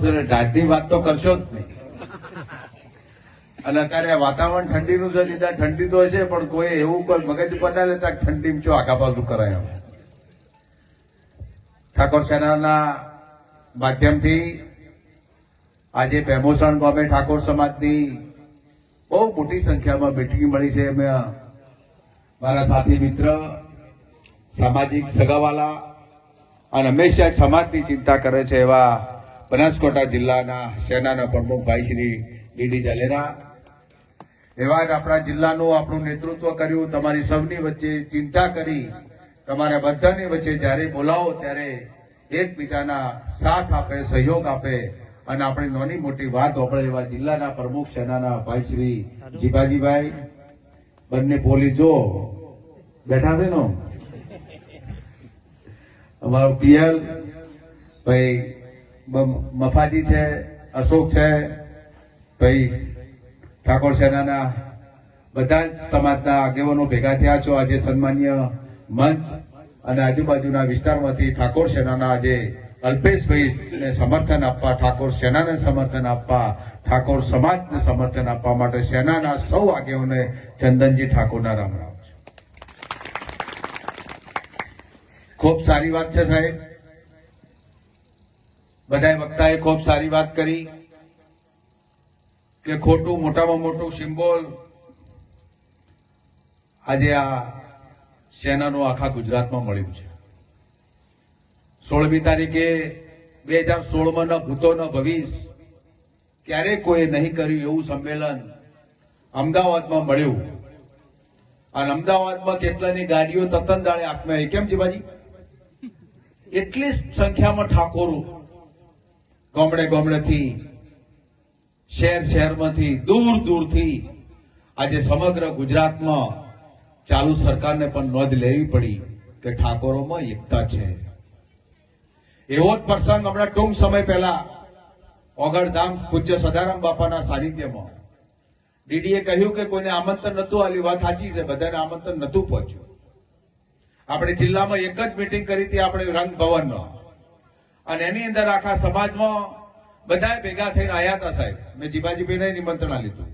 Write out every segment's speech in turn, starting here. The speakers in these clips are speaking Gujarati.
ઢાઢની વાત તો કરશો જ નહીં. અને અત્યારે વાતાવરણ ઠંડીનું છે, દીધા ઠંડી તો હશે, પણ કોઈ એવું કોઈ મગજ ઉપર ના લેતા ઠંડી ચો આગા પાછું કરાય. ઠાકોર સેનાના માધ્યમથી આજે પેમોસણ ગામે ઠાકોર સમાજની બહુ મોટી સંખ્યામાં મિટિંગ મળી છે. મેં મારા સાથી મિત્ર, સામાજિક સગાવાલા અને હંમેશા સમાજની ચિંતા કરે છે એવા બનાસકાંઠા જિલ્લાના સેનાના પ્રમુખ ભાઈ શ્રી ડીડી જાલેરા, એવા જ આપણા જિલ્લાનું આપણું નેતૃત્વ કર્યું. તમારી સૌની વચ્ચે ચિંતા કરી, તમારા બધાની વચ્ચે જ્યારે બોલાવો ત્યારે એકબીજાના સાથ આપે, સહયોગ આપે અને આપણે નાની મોટી વાત આપણે એવા જિલ્લાના પ્રમુખ સેનાના ભાઈ શ્રી જીભાજીભાઈ, બંને પોલીસ જો બેઠા છે ને, અમારો પીએલ ભાઈ મફાજી છે, અશોક છે, ભાઈ ઠાકોર સેનાના બધા જ સમાજના આગેવાનો ભેગા થયા છો. આજે સન્માનીય મંચ અને આજુબાજુના વિસ્તારમાંથી ઠાકોર સેનાના આજે અલ્પેશભાઈને સમર્થન આપવા, ઠાકોર સેનાને સમર્થન આપવા, ઠાકોર સમાજને સમર્થન આપવા માટે સેનાના સૌ આગેવાનોને ચંદનજી ઠાકોરના રામ રામ છે. ખૂબ સારી વાત છે સાહેબ. બધા વક્તાએ ખૂબ સારી વાત કરી કે ખોટું મોટામાં મોટું સિમ્બોલ આજે આ સેનાનું આખા ગુજરાતમાં મળ્યું છે. 16મી તારીખે 2016માં ન ભૂતો ન ભવિષ્ય ક્યારેય કોઈ નહીં કર્યું એવું સંમેલન અમદાવાદમાં મળ્યું. અને અમદાવાદમાં કેટલાની ગાડીઓ તતન દાળે આંખમાં, કેમ જીવાજી? એટલી સંખ્યામાં ઠાકોરો ગામડે ગામડેથી, શહેર શહેરમાંથી, દૂર દૂરથી આજે સમગ્ર ગુજરાતમાં ચાલુ સરકારને પણ નોંધ લેવી પડી કે ઠાકોરોમાં એકતા છે. એવો જ પ્રસંગ હમણાં ટૂંક સમય પહેલા ઓગળધામ પૂજ્ય સદારામ બાપાના સાનિધ્યમાં ડીડીએ કહ્યું કે કોઈને આમંત્રણ નતું આલ્યું. વાત સાચી છે, બધાને આમંત્રણ નતું પહોંચ્યું. આપણે જિલ્લામાં એક જ મિટિંગ કરી હતી આપણે રંગ ભવનનો, અને એની અંદર આખા સમાજમાં બધા ભેગા થઈને આવ્યા હતા સાહેબ. મેં જીભાજીભાઈને નિમંત્રણ લીધું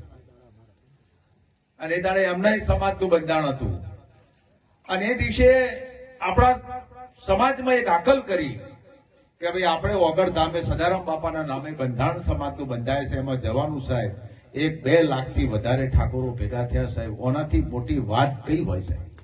અને એ દાડે એમના સમાજનું બંધાણ હતું. અને એ દિવસે આપણા સમાજમાં એક આકલ કરી કે ભાઈ આપણે ઓગળધામે સદારામ બાપાના નામે બંધારણ સમાજનું બંધાય છે, એમાં જવાનું સાહેબ. 1-2 લાખથી વધારે ઠાકોરો ભેગા થયા સાહેબ. ઓનાથી મોટી વાત કઈ હોય સાહેબ?